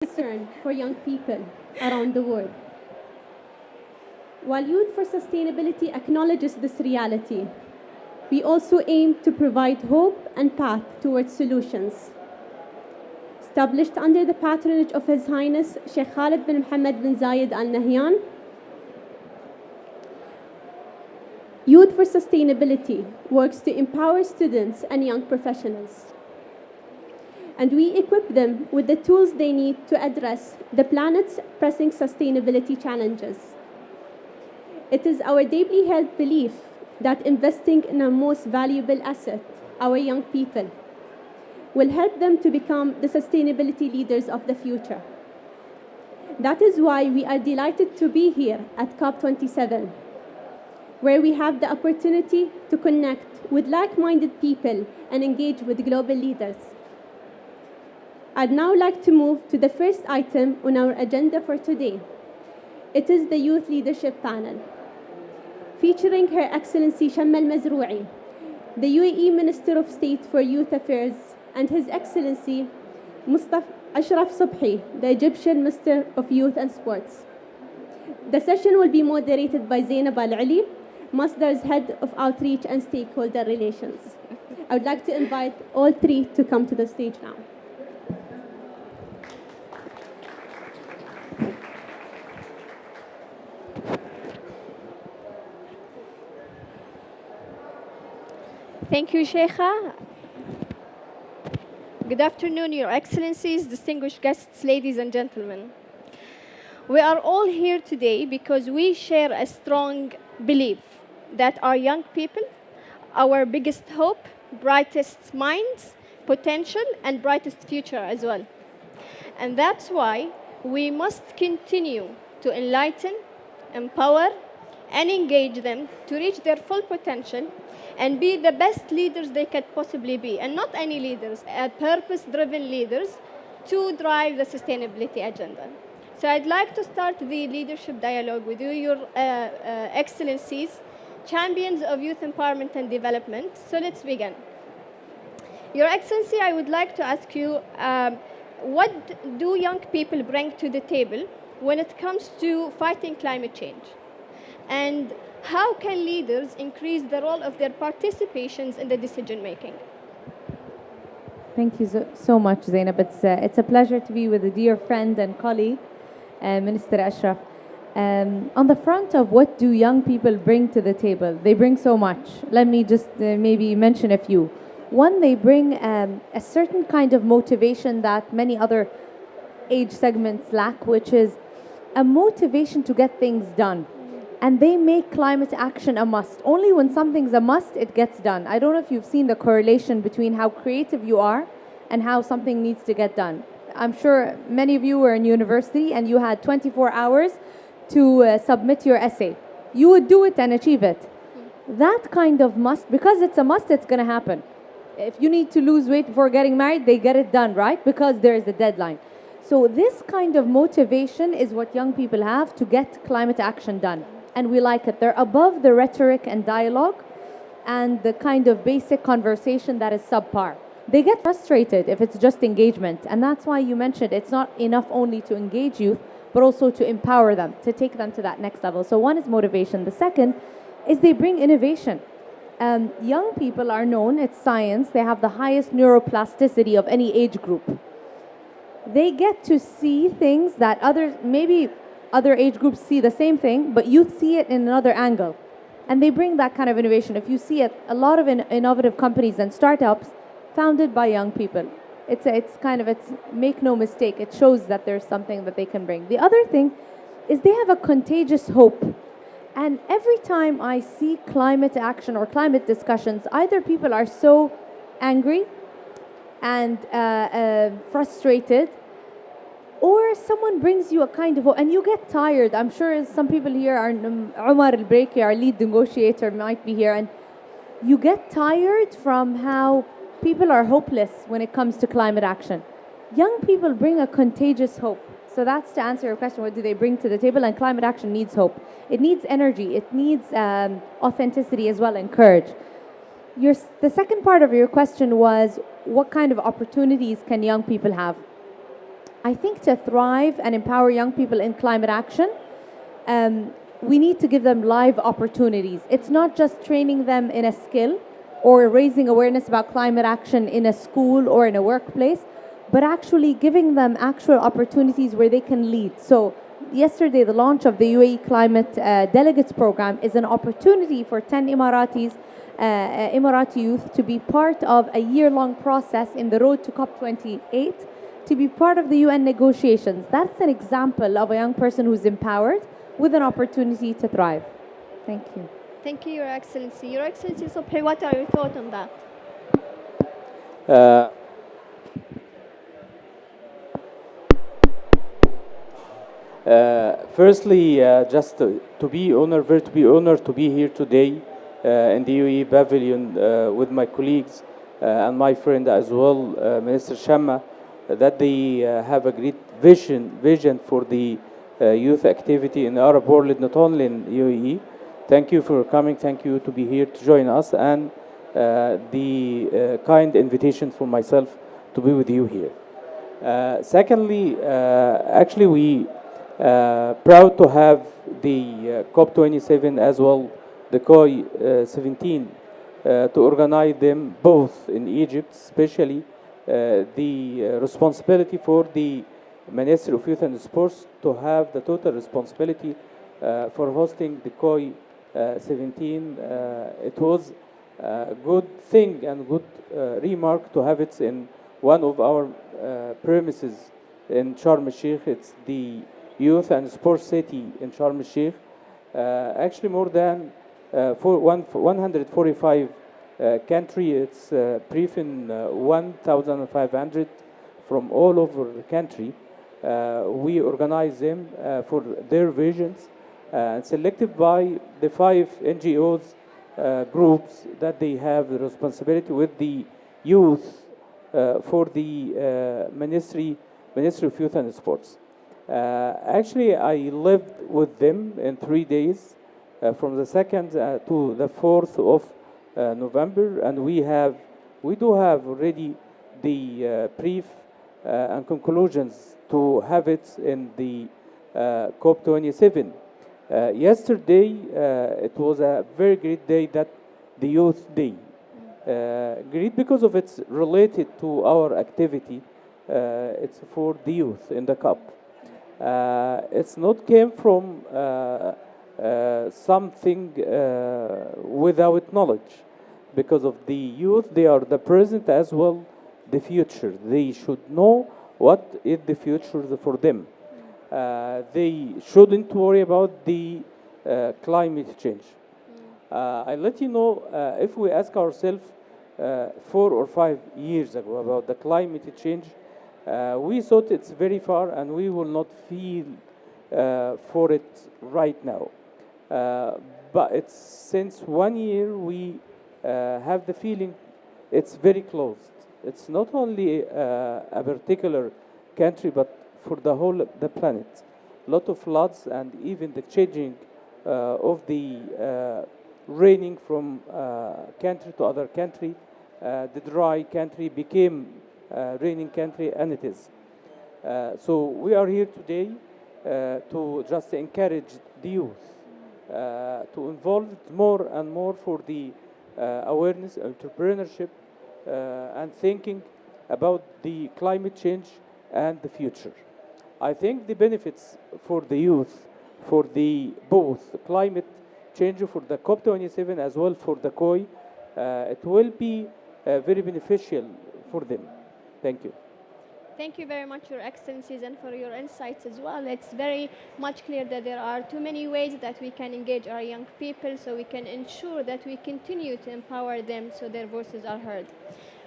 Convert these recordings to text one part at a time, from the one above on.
concern for young people around the world. While Youth for Sustainability acknowledges this reality, we also aim to provide hope and path towards solutions. Established under the patronage of His Highness Sheikh Khalid bin Mohammed bin Zayed Al Nahyan, Youth for Sustainability works to empower students and young professionals, and we equip them with the tools they need to address the planet's pressing sustainability challenges. It is our deeply held belief that investing in our most valuable asset, our young people, will help them to become the sustainability leaders of the future. That is why we are delighted to be here at COP27, where we have the opportunity to connect with like-minded people and engage with global leaders. I'd now like to move to the first item on our agenda for today. It is the Youth Leadership Panel, featuring Her Excellency Shamma Al-Mazrou'i, the UAE Minister of State for Youth Affairs, and His Excellency Mustafa Ashraf Subhi, the Egyptian Minister of Youth and Sports. The session will be moderated by Zainab Al-Ali, Masdar's Head of Outreach and Stakeholder Relations. I would like to invite all three to come to the stage now. Thank you, Sheikha. Good afternoon, Your Excellencies, distinguished guests, ladies and gentlemen. We are all here today because we share a strong belief that our young people, our biggest hope, brightest minds, potential, and brightest future as well. And that's why we must continue to enlighten, empower, and engage them to reach their full potential and be the best leaders they could possibly be, and not any leaders, purpose-driven leaders to drive the sustainability agenda. So I'd like to start the leadership dialogue with you, Your Excellencies, champions of youth empowerment and development. So let's begin. Your Excellency, I would like to ask you, what do young people bring to the table when it comes to fighting climate change? And how can leaders increase the role of their participations in the decision making? Thank you so much, Zainab. It's a pleasure to be with a dear friend and colleague, Minister Ashraf. On the front of what do young people bring to the table, they bring so much. Let me just maybe mention a few. One, they bring a certain kind of motivation that many other age segments lack, which is a motivation to get things done. And they make climate action a must. Only when something's a must, it gets done. I don't know if you've seen the correlation between how creative you are and how something needs to get done. I'm sure many of you were in university and you had 24 hours to submit your essay. You would do it and achieve it. That kind of must, because it's a must, it's going to happen. If you need to lose weight before getting married, they get it done, right? Because there is a deadline. So this kind of motivation is what young people have to get climate action done. And we like it. They're above the rhetoric and dialogue and the kind of basic conversation that is subpar. They get frustrated if it's just engagement. And that's why you mentioned it's not enough only to engage youth, but also to empower them, to take them to that next level. So one is motivation. The second is they bring innovation. Young people are known, it's science, they have the highest neuroplasticity of any age group. They get to see things that others, maybe other age groups see the same thing, but youth see it in another angle. And they bring that kind of innovation. If you see it, a lot of innovative companies and startups founded by young people. It's make no mistake, it shows that there's something that they can bring. The other thing is they have a contagious hope. And every time I see climate action or climate discussions, either people are so angry and frustrated, or someone brings you a kind of, and you get tired. I'm sure some people here are, Umar Al-Breaki, our lead negotiator, might be here, and you get tired from how people are hopeless when it comes to climate action. Young people bring a contagious hope. So that's to answer your question, what do they bring to the table? And climate action needs hope. It needs energy. It needs authenticity as well, and courage. The second part of your question was, what kind of opportunities can young people have? I think to thrive and empower young people in climate action, we need to give them live opportunities. It's not just training them in a skill or raising awareness about climate action in a school or in a workplace, but actually giving them actual opportunities where they can lead. So yesterday, the launch of the UAE Climate Delegates Program is an opportunity for 10 Emirati youth to be part of a year-long process in the road to COP28, to be part of the UN negotiations. That's an example of a young person who's empowered with an opportunity to thrive. Thank you. Thank you, Your Excellency. Your Excellency Subhi, what are your thoughts on that? Uh, Firstly, just to be honored, very to be honored to be here today in the UAE pavilion with my colleagues and my friend as well, Minister Shamma, that they have a great vision for the youth activity in the Arab world, not only in UAE. Thank you for coming. Thank you to be here to join us, and the kind invitation for myself to be with you here. Secondly, actually we proud to have the COP27 as well, the COI 17, to organize them both in Egypt, especially the responsibility for the Ministry of Youth and Sports to have the total responsibility for hosting the COI 17. It was a good thing and good remark to have it in one of our premises in Sharm el-Sheikh. It's the Youth and Sports City in Sharm el-Sheikh. Actually, more than 145 country. It's brief in 1,500 from all over the country. We organize them for their visions and selected by the 5 NGOs groups that they have the responsibility with the youth for the Ministry of Youth and Sports. Actually, I lived with them in 3 days, from the 2nd to the 4th of November, and we do have already the brief and conclusions to have it in the COP27. Yesterday, it was a very great day, that the Youth Day. Great because of it's related to our activity. It's for the youth in the COP. It's not came from something without knowledge, because of the youth. They are the present as well the future. They should know what is the future for them. They shouldn't worry about the climate change. I let you know, if we ask ourselves 4 or 5 years ago about the climate change, we thought it's very far and we will not feel for it right now. But it's since 1 year we have the feeling it's very close. It's not only a particular country, but for the whole the planet. A lot of floods and even the changing of the raining from country to other country. The dry country became raining country, and it is. So we are here today to just encourage the youth to involve more and more for the awareness, entrepreneurship, and thinking about the climate change and the future. I think the benefits for the youth, for the both climate change, for the COP27 as well for the COI, it will be very beneficial for them. Thank you. Thank you very much, Your Excellencies, and for your insights as well. It's very much clear that there are too many ways that we can engage our young people, so we can ensure that we continue to empower them so their voices are heard.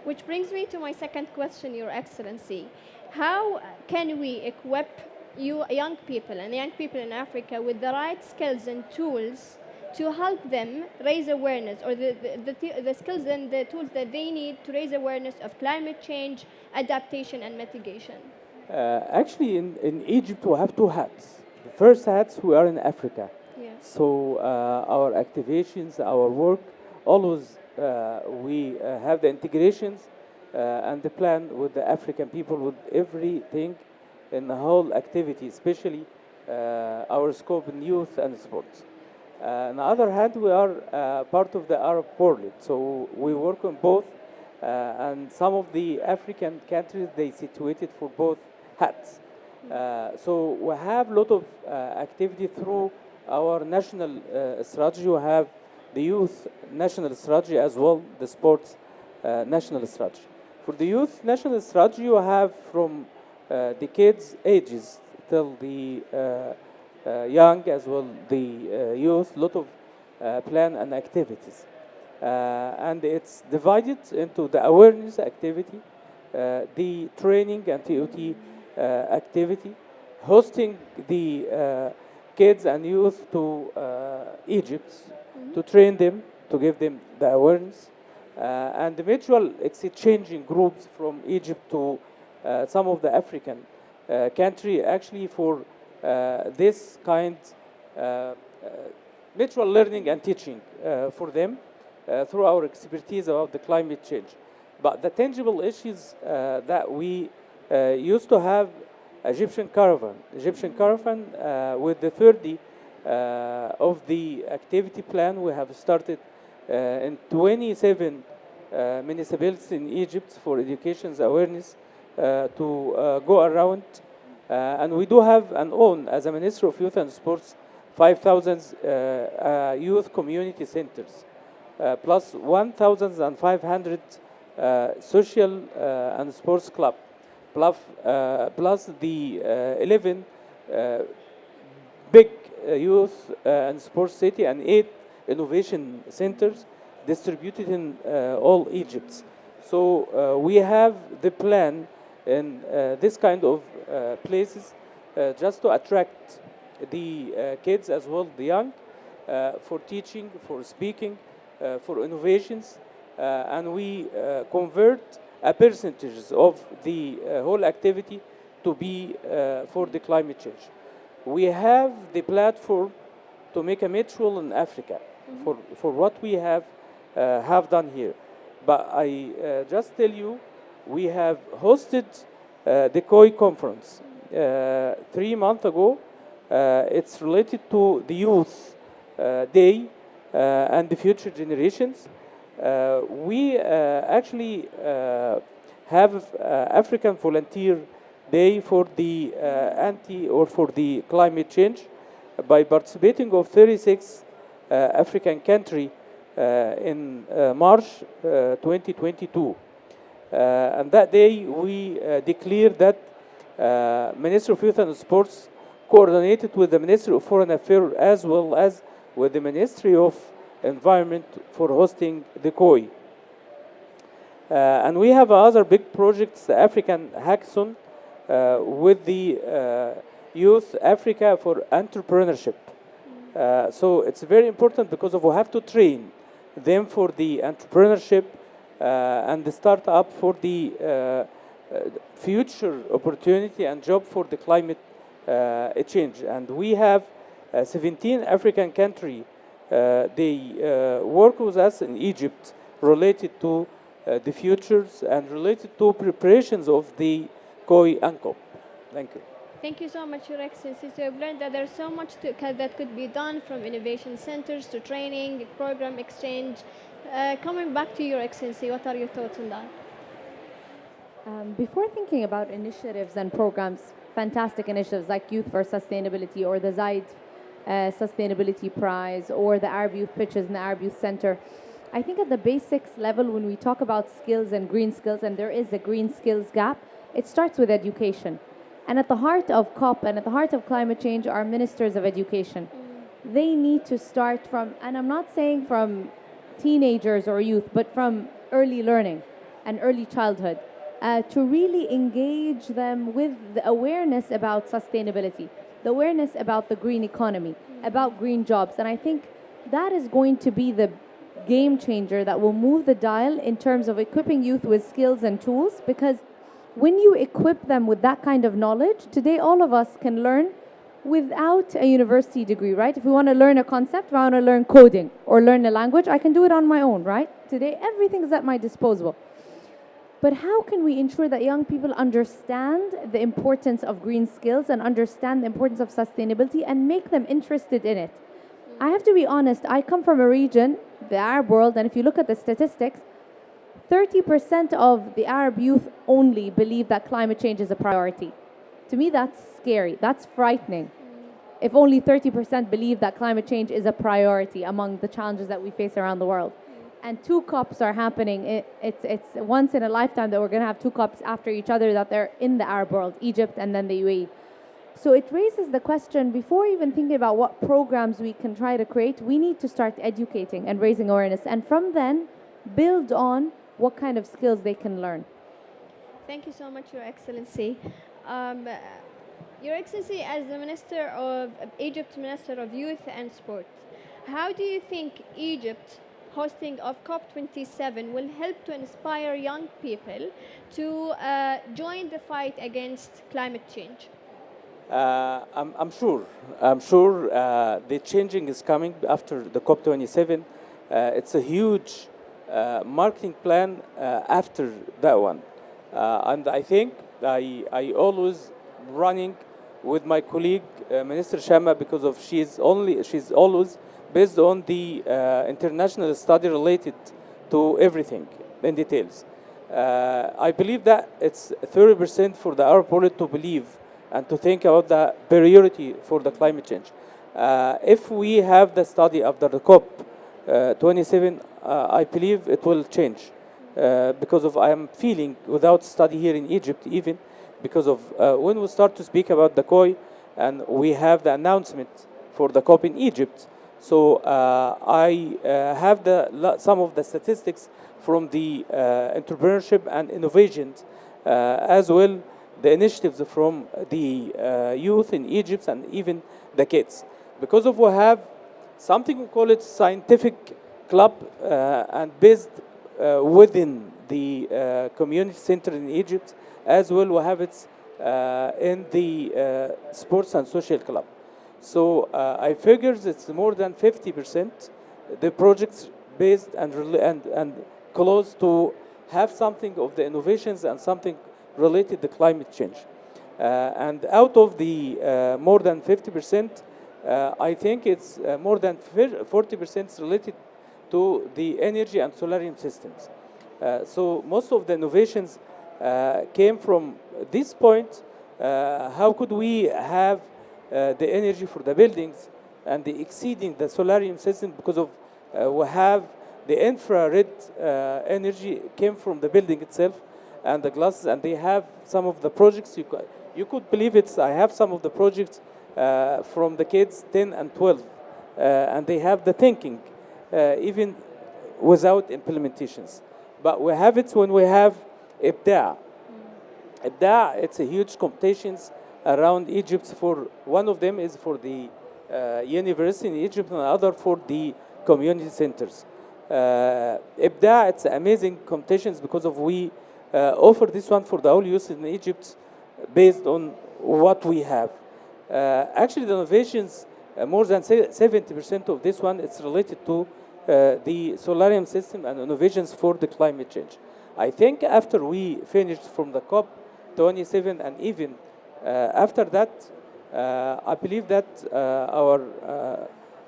Which brings me to my second question, Your Excellency. How can we equip young people and young people in Africa with the right skills and tools to help them raise awareness, or the skills and the tools that they need to raise awareness of climate change, adaptation, and mitigation? Actually, in Egypt, we have 2 hats. The first hats, we are in Africa. Yeah. So our activations, our work, always we have the integrations and the plan with the African people, with everything in the whole activity, especially our scope in youth and sports. On the other hand, we are part of the Arab world, so we work on both, and some of the African countries, they situated for both hats. So we have a lot of activity through our national strategy. We have the youth national strategy as well, the sports national strategy. For the youth national strategy, you have from the kids' ages till the young as well, the youth, lot of plan and activities. And it's divided into the awareness activity, the training and TOT activity, hosting the kids and youth to Egypt to train them, to give them the awareness, and the mutual exchanging groups from Egypt to some of the African country, actually for this kind mutual learning and teaching for them through our expertise about the climate change. But the tangible issues that we used to have Egyptian caravan with the 30 of the activity plan we have started in 27 municipalities in Egypt for education's awareness to go around. And we do have an own, as a Minister of Youth and Sports, 5,000 youth community centers, plus 1,500 social and sports club, plus the 11 big youth and sports city and 8 innovation centers distributed in all Egypt. So we have the plan in this kind of places just to attract the kids as well, the young, for teaching, for speaking, for innovations, and we convert a percentage of the whole activity to be for the climate change. We have the platform to make a mutual in Africa for what we have done here. But I just tell you, we have hosted the COI conference 3 months ago. It's related to the youth day and the future generations. We actually have African Volunteer Day for the for the climate change by participating of 36 African country in March 2022. And that day we declared that Minister of Youth and Sports coordinated with the Ministry of Foreign Affairs as well as with the Ministry of Environment for hosting the COI. And we have other big projects, the African Hackathon with the Youth Africa for Entrepreneurship. So it's very important because we have to train them for the entrepreneurship and the startup for the future opportunity and job for the climate change. And we have 17 African countries. They work with us in Egypt related to the futures and related to preparations of the COI and COP. Thank you. Thank you so much, Your Excellency. So we've learned that there's so much that could be done, from innovation centers to training, program exchange. Coming back to Your Excellency, what are your thoughts on that? Before thinking about initiatives and programs, fantastic initiatives like Youth for Sustainability or the Zaid Sustainability Prize or the Arab Youth Pitches in the Arab Youth Center, I think at the basics level, when we talk about skills and green skills, and there is a green skills gap, it starts with education. And at the heart of COP and at the heart of climate change are ministers of education. They need to start from, and I'm not saying from teenagers or youth, but from early learning and early childhood, to really engage them with the awareness about sustainability, the awareness about the green economy, about green jobs. And I think that is going to be the game changer that will move the dial in terms of equipping youth with skills and tools, because when you equip them with that kind of knowledge, today all of us can learn without a university degree, right? If we want to learn a concept, if I want to learn coding or learn a language, I can do it on my own, right? Today everything is at my disposal. But how can we ensure that young people understand the importance of green skills and understand the importance of sustainability and make them interested in it? I have to be honest, I come from a region, the Arab world, and if you look at the statistics, 30% of the Arab youth only believe that climate change is a priority. To me, that's scary. That's frightening. If only 30% believe that climate change is a priority among the challenges that we face around the world. And two COPs are happening. It's once in a lifetime that we're going to have two COPs after each other that they're in the Arab world, Egypt and then the UAE. So it raises the question, before even thinking about what programs we can try to create, we need to start educating and raising awareness. And from then, build on what kind of skills they can learn. Thank you so much, Your Excellency. Your Excellency, as the Minister of Egypt, Minister of Youth and Sport, how do you think Egypt hosting of COP27 will help to inspire young people to join the fight against climate change? I'm sure. I'm sure the changing is coming after the COP27. It's a huge marketing plan after that one. And I think I always running with my colleague, Minister Shama, because of she's always based on the international study related to everything in details. I believe that it's 30% for the Arab world to believe and to think about the priority for the climate change. If we have the study after the COP 27, I believe it will change because of I am feeling without study here in Egypt even because of when we start to speak about the COI and we have the announcement for the COP in Egypt. So I have some of the statistics from the entrepreneurship and innovations as well the initiatives from the youth in Egypt and even the kids. Because of we have something we call it scientific club and based within the community center in Egypt, as well we have it in the sports and social club. So I figures it's more than 50% the projects based and close to have something of the innovations and something related to climate change. And out of the more than 50%, I think it's more than 40% related to the energy and solarium systems. So most of the innovations came from this point. How could we have the energy for the buildings and the exceeding the solarium system because of we have the infrared energy came from the building itself and the glasses, and they have some of the projects. You could believe it. I have some of the projects from the kids 10 and 12, and they have the thinking even without implementations. But we have it when we have IBDAع. IBDAع, it's a huge competitions around Egypt. For one of them is for the university in Egypt, and the other for the community centers. IBDAع, it's amazing competitions because of we offer this one for the whole youth in Egypt based on what we have. Actually, the innovations, more than 70% of this one, it's related to the solarium system and innovations for the climate change. I think after we finished from the COP 27 and even after that, I believe that our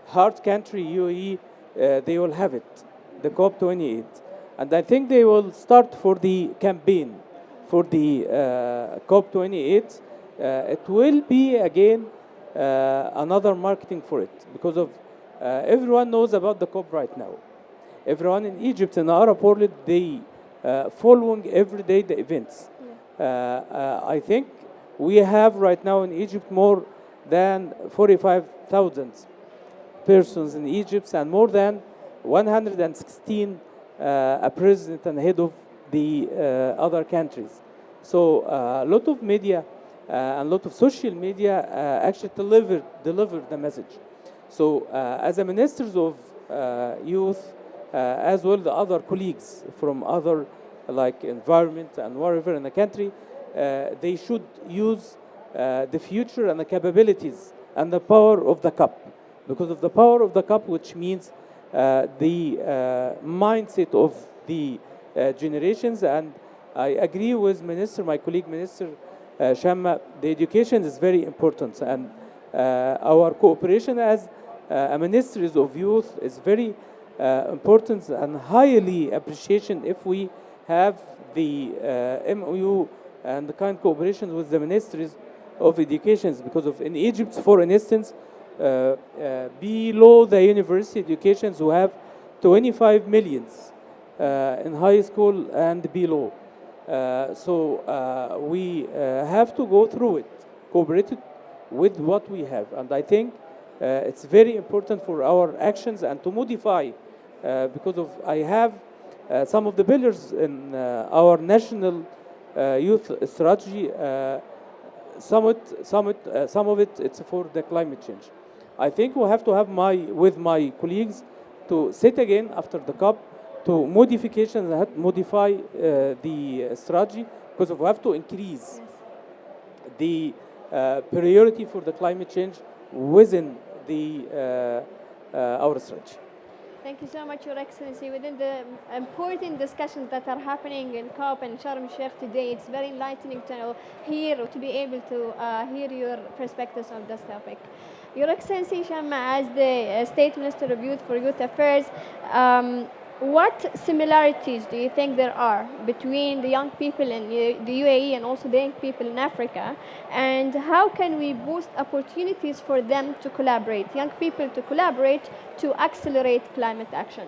heart country, UAE, they will have it, the COP 28. And I think they will start for the campaign for the COP 28. It will be again another marketing for it because of everyone knows about the COP right now. Everyone in Egypt and the Arab world, they following every day the events. I think we have right now in Egypt more than 45,000 persons in Egypt and more than 116 a president and head of the other countries. So a lot of media and a lot of social media actually deliver the message. So as a ministers of youth, as well the other colleagues from other like environment and wherever in the country, they should use the future and the capabilities and the power of the cup. Because of the power of the cup, which means the mindset of the generations and I agree with my colleague Minister Shamma. The education is very important, and our cooperation as a ministries of youth is very important and highly appreciation if we have the MOU and the kind of cooperation with the ministries of education, because of in Egypt, for instance, below the university educations who have 25 millions in high school and below. So we have to go through it, cooperate it with what we have. And I think it's very important for our actions and to modify, because of I have some of the pillars in our national youth strategy. Some of it it's for the climate change. I think we have to have with my colleagues to sit again after the COP to modifications and modify the strategy, because we have to increase the priority for the climate change within the our strategy. Thank you so much, Your Excellency. Within the important discussions that are happening in COP and Sharm el-Sheikh today, it's very enlightening to hear or to be able to hear your perspectives on this topic. Your Excellency Shamma, as the State Minister of Youth for Youth Affairs, what similarities do you think there are between the young people in the UAE and also the young people in Africa? And how can we boost opportunities for them to collaborate, young people to collaborate to accelerate climate action?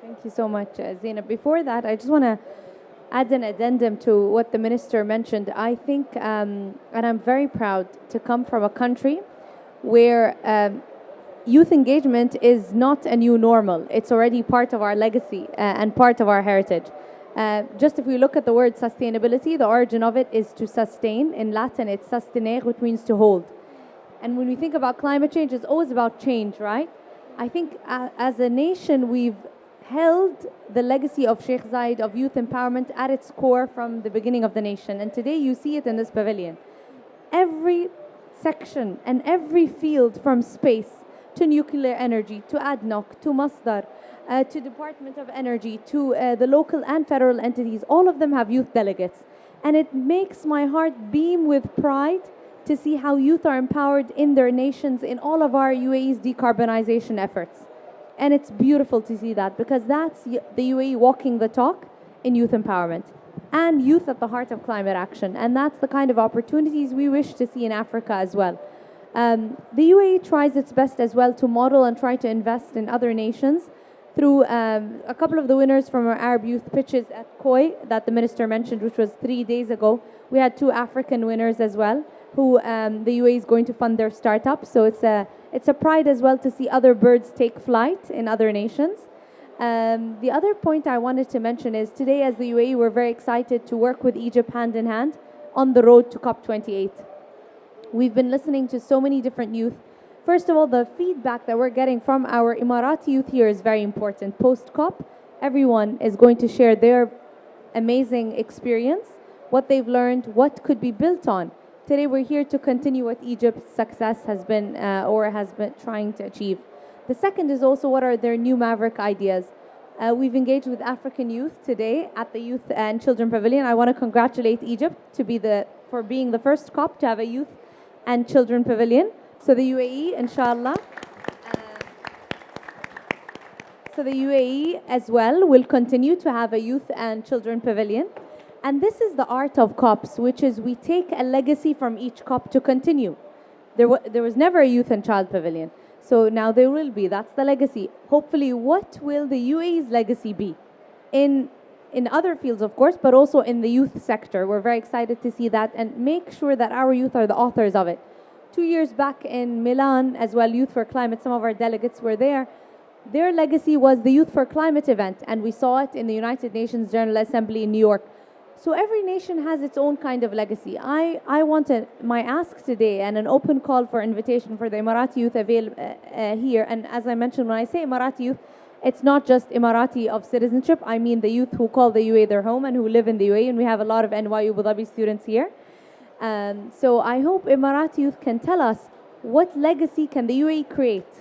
Thank you so much, Zainab. Before that, I just want to add an addendum to what the Minister mentioned. I think, and I'm very proud to come from a country where youth engagement is not a new normal. It's already part of our legacy and part of our heritage. Just if we look at the word sustainability, the origin of it is to sustain. In Latin, it's sustenere, which means to hold. And when we think about climate change, it's always about change, right? I think as a nation, we've held the legacy of Sheikh Zayed of youth empowerment at its core from the beginning of the nation. And today you see it in this pavilion. Every section and every field, from space to nuclear energy, to ADNOC, to Masdar, to Department of Energy, to the local and federal entities, all of them have youth delegates. And it makes my heart beam with pride to see how youth are empowered in their nations in all of our UAE's decarbonization efforts. And it's beautiful to see that, because that's the UAE walking the talk in youth empowerment and youth at the heart of climate action. And that's the kind of opportunities we wish to see in Africa as well. The UAE tries its best as well to model and try to invest in other nations through a couple of the winners from our Arab Youth Pitches at KOI that the Minister mentioned, which was 3 days ago. We had 2 African winners as well, who the UAE is going to fund their startups. So it's a pride as well to see other birds take flight in other nations. The other point I wanted to mention is today, as the UAE, we're very excited to work with Egypt hand in hand on the road to COP28. We've been listening to so many different youth. First of all, the feedback that we're getting from our Emirati youth here is very important. Post-COP, everyone is going to share their amazing experience, what they've learned, what could be built on. Today, we're here to continue what Egypt's success has been trying to achieve. The second is also what are their new maverick ideas. We've engaged with African youth today at the Youth and Children Pavilion. I want to congratulate Egypt for being the first COP to have a Youth and Children Pavilion. So the UAE, inshallah. So the UAE as well will continue to have a Youth and Children Pavilion. And this is the art of COPs, which is we take a legacy from each COP to continue. There was never a Youth and Child Pavilion. So now there will be. That's the legacy. Hopefully, what will the UAE's legacy be? In other fields, of course, but also in the youth sector. We're very excited to see that and make sure that our youth are the authors of it. 2 years back in Milan, as well, Youth for Climate, some of our delegates were there. Their legacy was the Youth for Climate event, and we saw it in the United Nations General Assembly in New York. So every nation has its own kind of legacy. I wanted my ask today and an open call for invitation for the Emirati youth here. And as I mentioned, when I say Emirati youth, it's not just Emirati of citizenship. I mean the youth who call the UAE their home and who live in the UAE. And we have a lot of NYU Abu Dhabi students here. So I hope Emirati youth can tell us what legacy can the UAE create.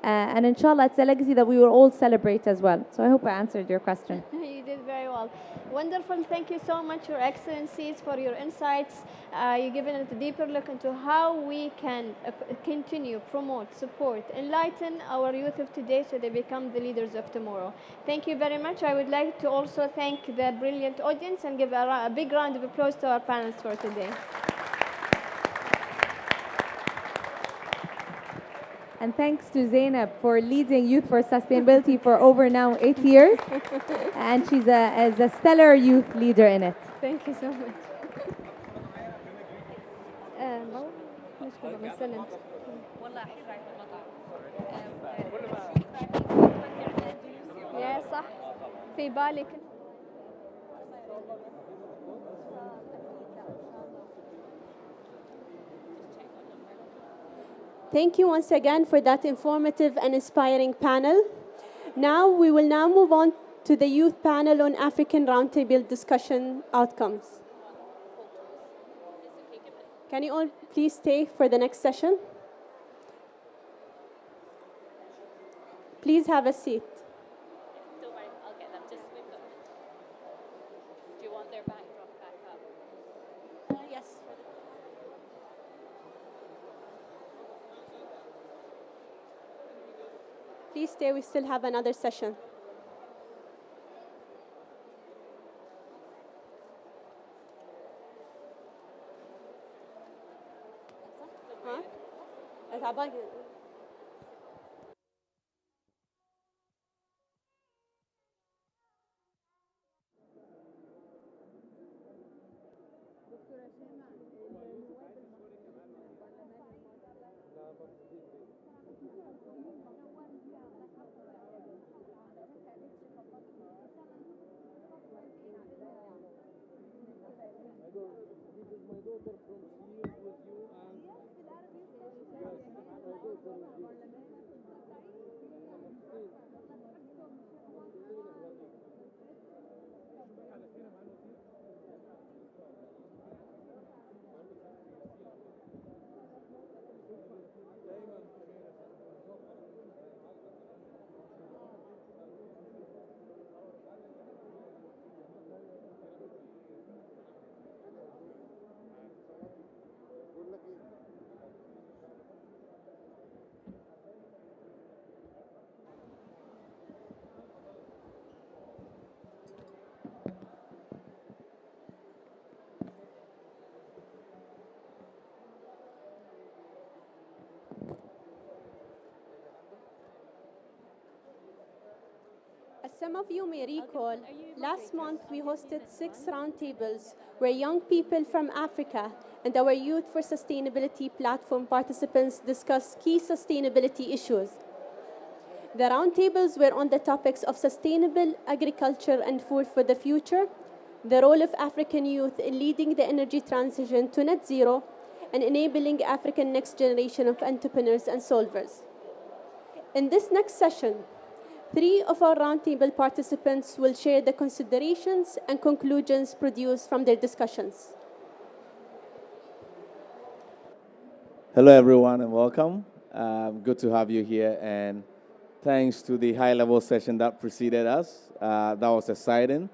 And inshallah, it's a legacy that we will all celebrate as well. So I hope I answered your question. You did very well. Wonderful. Thank you so much, Your Excellencies, for your insights. You've given us a deeper look into how we can continue, promote, support, enlighten our youth of today so they become the leaders of tomorrow. Thank you very much. I would like to also thank the brilliant audience and give a big round of applause to our panelists for today. And thanks to Zainab for leading Youth for Sustainability for over now 8 years. And she's a stellar youth leader in it. Thank you so much. مشكلة مثلا يا صح في بالك. Thank you once again for that informative and inspiring panel. Now we will move on to the youth panel on African Roundtable discussion outcomes. Can you all please stay for the next session? Please have a seat. Don't worry, I'll get them. Just move them. Do you want their backdrop back up? Yes. Please stay, we still have another session. Huh? As some of you may recall, last month we hosted 6 roundtables where young people from Africa and our Youth for Sustainability platform participants discussed key sustainability issues. The roundtables were on the topics of sustainable agriculture and food for the future, the role of African youth in leading the energy transition to net zero, and enabling African next generation of entrepreneurs and solvers. In this next session, 3 of our roundtable participants will share the considerations and conclusions produced from their discussions. Hello, everyone, and welcome. Good to have you here, and thanks to the high-level session that preceded us. That was exciting.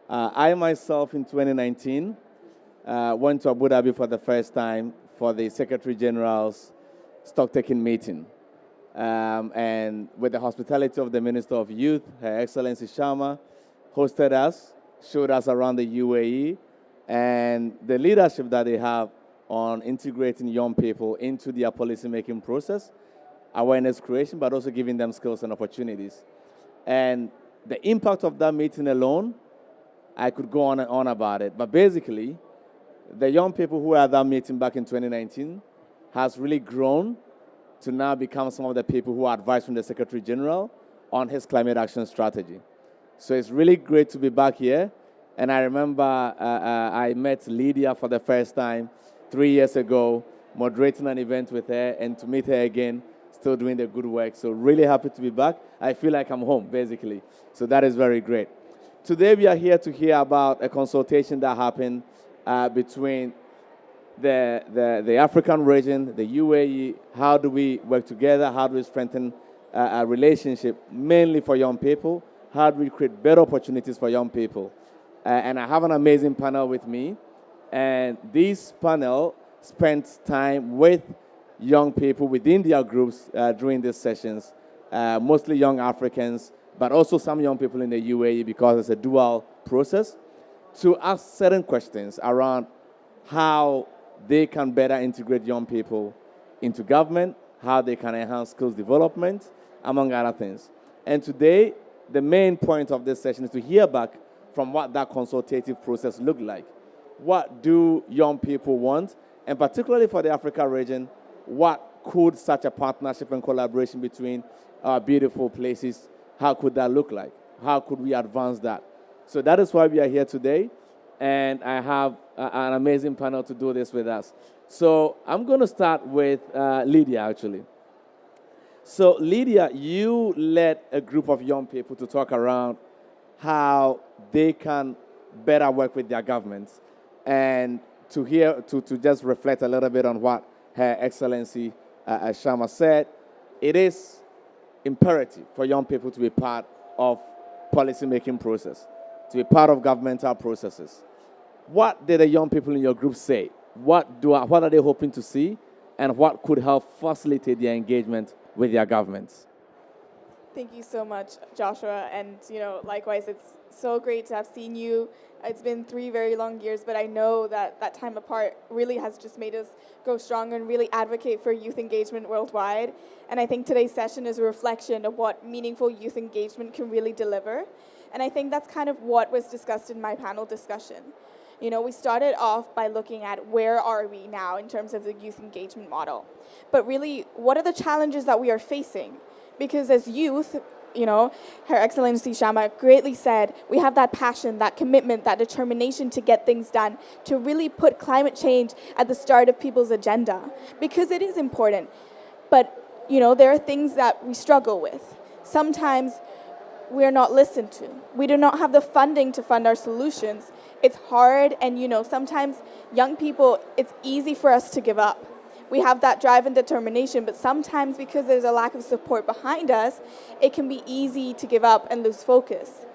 I myself, in 2019, went to Abu Dhabi for the first time for the Secretary General's stock-taking meeting. And with the hospitality of the Minister of Youth, Her Excellency Sharma, hosted us, showed us around the UAE, and the leadership that they have on integrating young people into their policy-making process, awareness creation, but also giving them skills and opportunities. And the impact of that meeting alone, I could go on and on about it. But basically, the young people who were at that meeting back in 2019 has really grown to now become some of the people who are advised from the Secretary General on his climate action strategy. So it's really great to be back here. And I remember I met Lydia for the first time 3 years ago, moderating an event with her, and to meet her again, still doing the good work. So really happy to be back. I feel like I'm home, basically. So that is very great. Today we are here to hear about a consultation that happened between the African region, the UAE. How do we work together? How do we strengthen a relationship mainly for young people? How do we create better opportunities for young people? and I have an amazing panel with me. And this panel spent time with young people within their groups during these sessions, mostly young Africans, but also some young people in the UAE because it's a dual process, to ask certain questions around how they can better integrate young people into government, how they can enhance skills development, among other things. And today, the main point of this session is to hear back from what that consultative process looked like. What do young people want? And particularly for the Africa region, what could such a partnership and collaboration between our beautiful places, how could that look like? How could we advance that? So that is why we are here today. And I have an amazing panel to do this with us. So I'm going to start with Lydia, actually. So Lydia, you led a group of young people to talk around how they can better work with their governments, and to just reflect a little bit on what Her Excellency Shama said. It is imperative for young people to be part of policy-making process, to be part of governmental processes. What did the young people in your group say? What are they hoping to see, and what could help facilitate their engagement with their governments? Thank you so much, Joshua. And, likewise, it's so great to have seen you. It's been 3 very long years, but I know that that time apart really has just made us grow stronger and really advocate for youth engagement worldwide. And I think today's session is a reflection of what meaningful youth engagement can really deliver. And I think that's kind of what was discussed in my panel discussion. We started off by looking at where are we now in terms of the youth engagement model. But really, what are the challenges that we are facing? Because as youth, Her Excellency Shama greatly said, we have that passion, that commitment, that determination to get things done, to really put climate change at the start of people's agenda, because it is important. But, there are things that we struggle with. Sometimes we are not listened to. We do not have the funding to fund our solutions. It's hard, and, sometimes young people, it's easy for us to give up. We have that drive and determination, but sometimes because there's a lack of support behind us, it can be easy to give up and lose focus.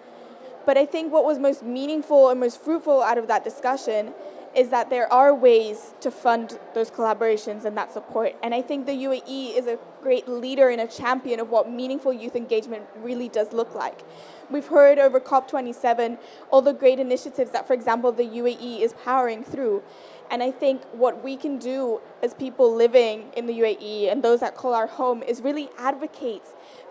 But I think what was most meaningful and most fruitful out of that discussion is that there are ways to fund those collaborations and that support. And I think the UAE is a great leader and a champion of what meaningful youth engagement really does look like. We've heard over COP27 all the great initiatives that, for example, the UAE is powering through. And I think what we can do as people living in the UAE and those that call our home is really advocate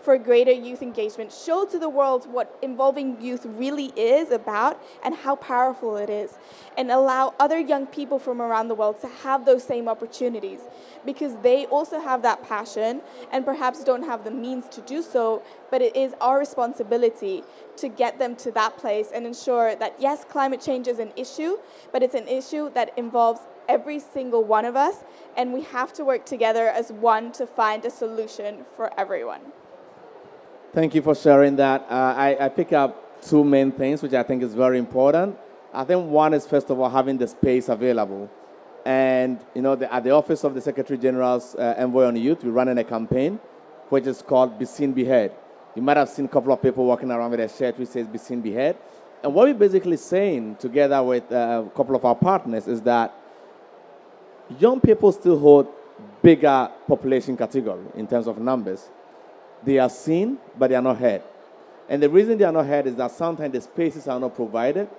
for greater youth engagement, show to the world what involving youth really is about and how powerful it is, and allow other young people from around the world to have those same opportunities, because they also have that passion and perhaps don't have the means to do so, but it is our responsibility to get them to that place and ensure that, yes, climate change is an issue, but it's an issue that involves every single one of us, and we have to work together as one to find a solution for everyone. Thank you for sharing that. I pick up 2 main things, which I think is very important. I think one is, first of all, having the space available. And, at the Office of the Secretary General's Envoy on Youth, we're running a campaign which is called Be Seen, Be Heard. You might have seen a couple of people walking around with a shirt which says Be Seen, Be Heard. And what we're basically saying, together with a couple of our partners, is that young people still hold bigger population category in terms of numbers. They are seen, but they are not heard. And the reason they are not heard is that sometimes the spaces are not provided,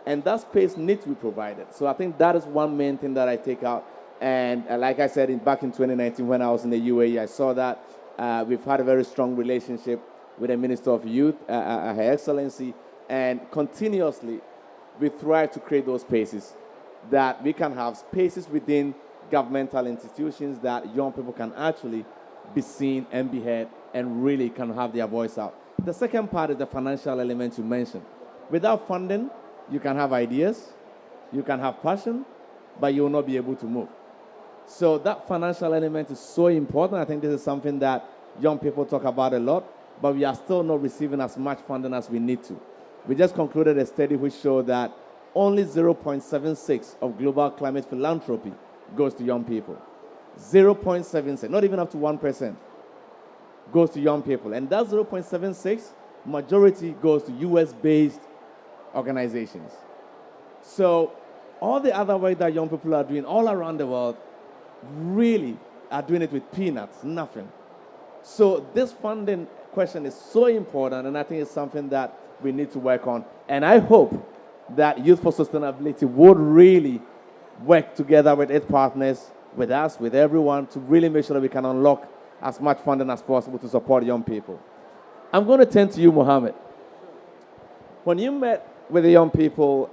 and that space needs to be provided. So I think that is one main thing that I take out. And like I said, back in 2019 when I was in the UAE, I saw that we've had a very strong relationship with the Minister of Youth, Her Excellency, and continuously we try to create those spaces that we can have spaces within governmental institutions that young people can actually be seen and be heard and really can have their voice out. The second part is the financial element you mentioned. Without funding, you can have ideas, you can have passion, but you will not be able to move. So that financial element is so important. I think this is something that young people talk about a lot, but we are still not receiving as much funding as we need to. We just concluded a study which showed that only 0.76 of global climate philanthropy goes to young people. 0.76, not even up to 1%, goes to young people. And that 0.76, majority goes to US-based organizations. So all the other work that young people are doing all around the world really are doing it with peanuts, nothing. So this funding question is so important, and I think it's something that we need to work on. And I hope that Youth for Sustainability would really work together with its partners, with us, with everyone, to really make sure that we can unlock as much funding as possible to support young people. I'm going to turn to you, Mohammed. When you met with the young people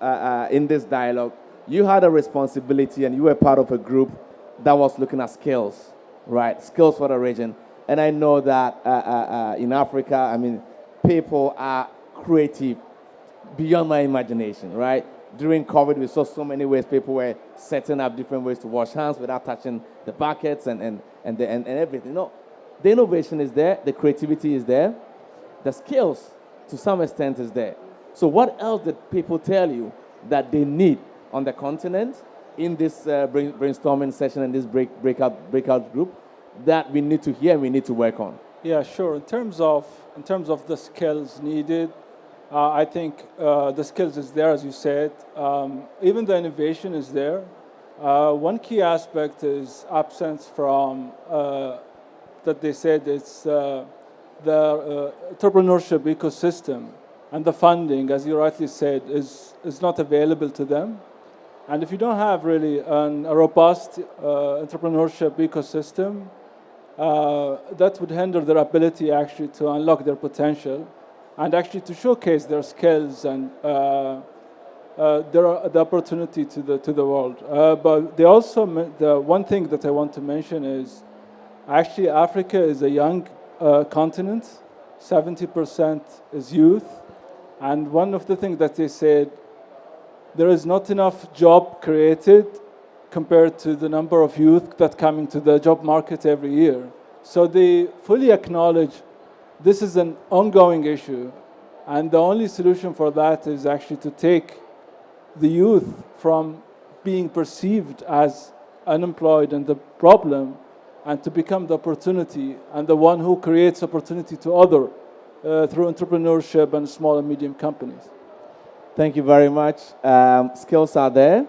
in this dialogue, you had a responsibility and you were part of a group that was looking at skills, right? Skills for the region. And I know that in Africa, I mean, people are creative beyond my imagination, right? During COVID, we saw so many ways people were setting up different ways to wash hands without touching the buckets and everything. No, the innovation is there, the creativity is there, the skills to some extent is there. So what else did people tell you that they need on the continent in this brainstorming session and this breakout group that we need to hear and we need to work on? Yeah, sure. In terms of the skills needed, I think the skills is there, as you said. Even the innovation is there. One key aspect is absence from that they said it's the entrepreneurship ecosystem, and the funding, as you rightly said, is not available to them. And if you don't have really a robust entrepreneurship ecosystem, that would hinder their ability actually to unlock their potential and actually to showcase their skills and the opportunity to the world. But they also, the one thing that I want to mention is actually Africa is a young continent. 70% is youth. And one of the things that they said, there is not enough job created compared to the number of youth that come into the job market every year. So they fully acknowledge this is an ongoing issue, and the only solution for that is actually to take the youth from being perceived as unemployed and the problem, and to become the opportunity and the one who creates opportunity to other through entrepreneurship and small and medium companies. Thank you very much. Skills are there,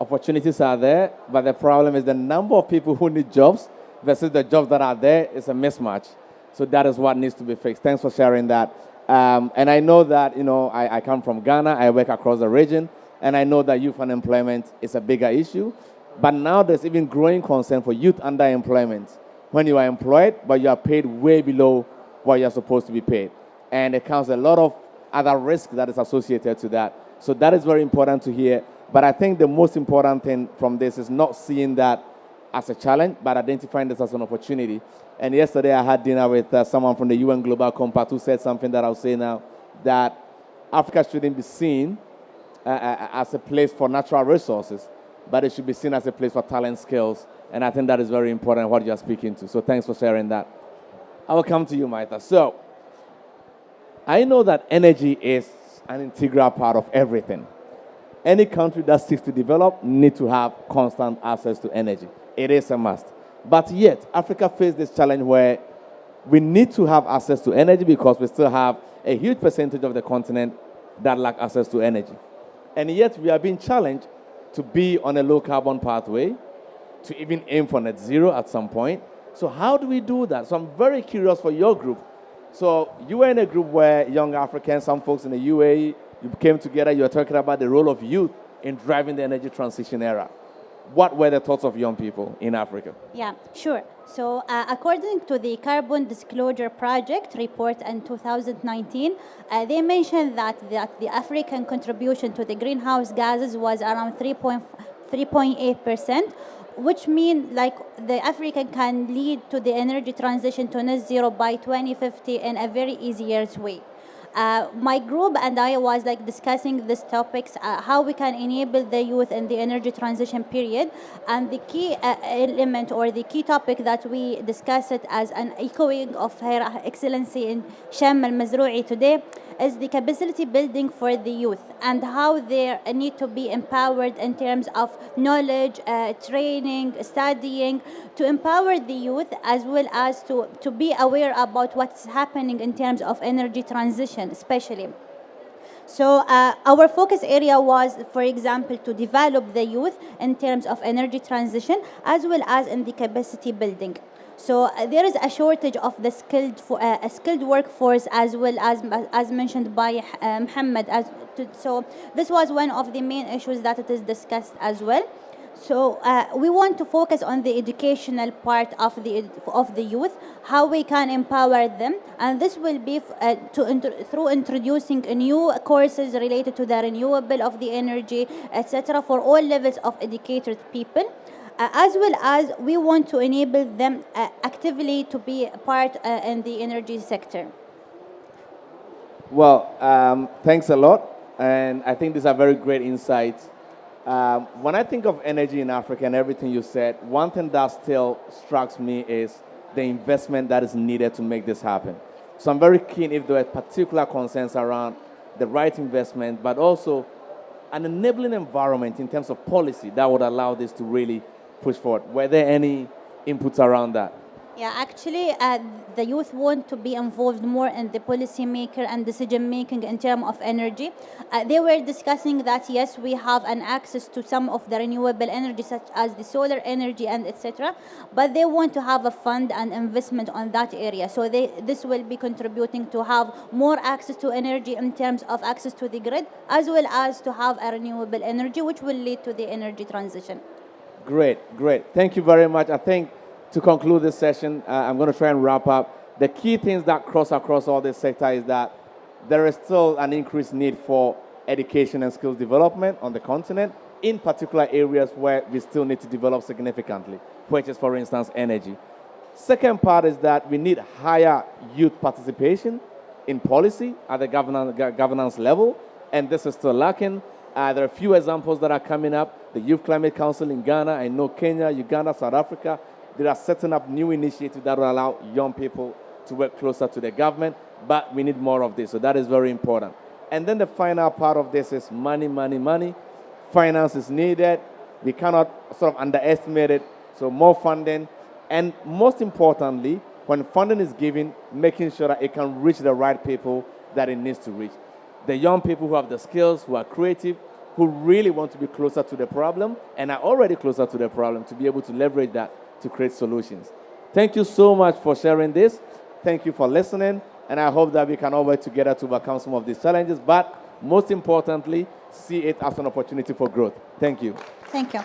opportunities are there, but the problem is the number of people who need jobs versus the jobs that are there is a mismatch. So that is what needs to be fixed. Thanks for sharing that. And I know that, I come from Ghana, I work across the region, and I know that youth unemployment is a bigger issue. But now there's even growing concern for youth underemployment. When you are employed, but you are paid way below what you're supposed to be paid. And it comes a lot of other risk that is associated to that. So that is very important to hear. But I think the most important thing from this is not seeing that as a challenge, but identifying this as an opportunity. And yesterday I had dinner with someone from the UN Global Compact who said something that I'll say now, that Africa shouldn't be seen as a place for natural resources, but it should be seen as a place for talent, skills. And I think that is very important what you're speaking to. So thanks for sharing that. I will come to you, Maita. So I know that energy is an integral part of everything. Any country that seeks to develop needs to have constant access to energy. It is a must. But yet, Africa faces this challenge where we need to have access to energy because we still have a huge percentage of the continent that lack access to energy. And yet, we are being challenged to be on a low carbon pathway, to even aim for net zero at some point. So how do we do that? So I'm very curious for your group. So you were in a group where young Africans, some folks in the UAE, you came together, you were talking about the role of youth in driving the energy transition era. What were the thoughts of young people in Africa? Yeah, sure. So according to the Carbon Disclosure Project report in 2019, they mentioned that the African contribution to the greenhouse gases was around 3.8%, which means like the African can lead to the energy transition to net zero by 2050 in a very easier way. My group and I was like discussing these topics, how we can enable the youth in the energy transition period. And the key element or the key topic that we discussed it as an echoing of Her Excellency in Sham al-Mazrou'i today is the capacity building for the youth and how they need to be empowered in terms of knowledge, training, studying, to empower the youth as well as to be aware about what's happening in terms of energy transition especially. So our focus area was, for example, to develop the youth in terms of energy transition as well as in the capacity building. So there is a shortage of the a skilled workforce as well as mentioned by Muhammad. So this was one of the main issues that it is discussed as well. So we want to focus on the educational part of the youth, how we can empower them, and this will be through introducing new courses related to the renewable of the energy, etc., for all levels of educated people. As well as we want to enable them actively to be a part in the energy sector. Well, thanks a lot. And I think these are very great insights. When I think of energy in Africa and everything you said, one thing that still strikes me is the investment that is needed to make this happen. So I'm very keen if there are particular concerns around the right investment, but also an enabling environment in terms of policy that would allow this to really push forward. Were there any inputs around that? Yeah, actually, the youth want to be involved more in the policy maker and decision making in terms of energy. They were discussing that yes, we have an access to some of the renewable energy, such as the solar energy and etc. But they want to have a fund and investment on that area. So this will be contributing to have more access to energy in terms of access to the grid, as well as to have a renewable energy, which will lead to the energy transition. Great, great. Thank you very much. I think to conclude this session, I'm going to try and wrap up. The key things that cross across all this sector is that there is still an increased need for education and skills development on the continent, in particular areas where we still need to develop significantly, which is, for instance, energy. Second part is that we need higher youth participation in policy at the governance level, and this is still lacking. There are a few examples that are coming up. The Youth Climate Council in Ghana, I know Kenya, Uganda, South Africa, they are setting up new initiatives that will allow young people to work closer to the government, but we need more of this, so that is very important. And then the final part of this is money, money, money. Finance is needed. We cannot sort of underestimate it, so more funding. And most importantly, when funding is given, making sure that it can reach the right people that it needs to reach. The young people who have the skills, who are creative, who really want to be closer to the problem and are already closer to the problem, to be able to leverage that to create solutions. Thank you so much for sharing this. Thank you for listening. And I hope that we can all work together to overcome some of these challenges, but most importantly, see it as an opportunity for growth. Thank you. Thank you.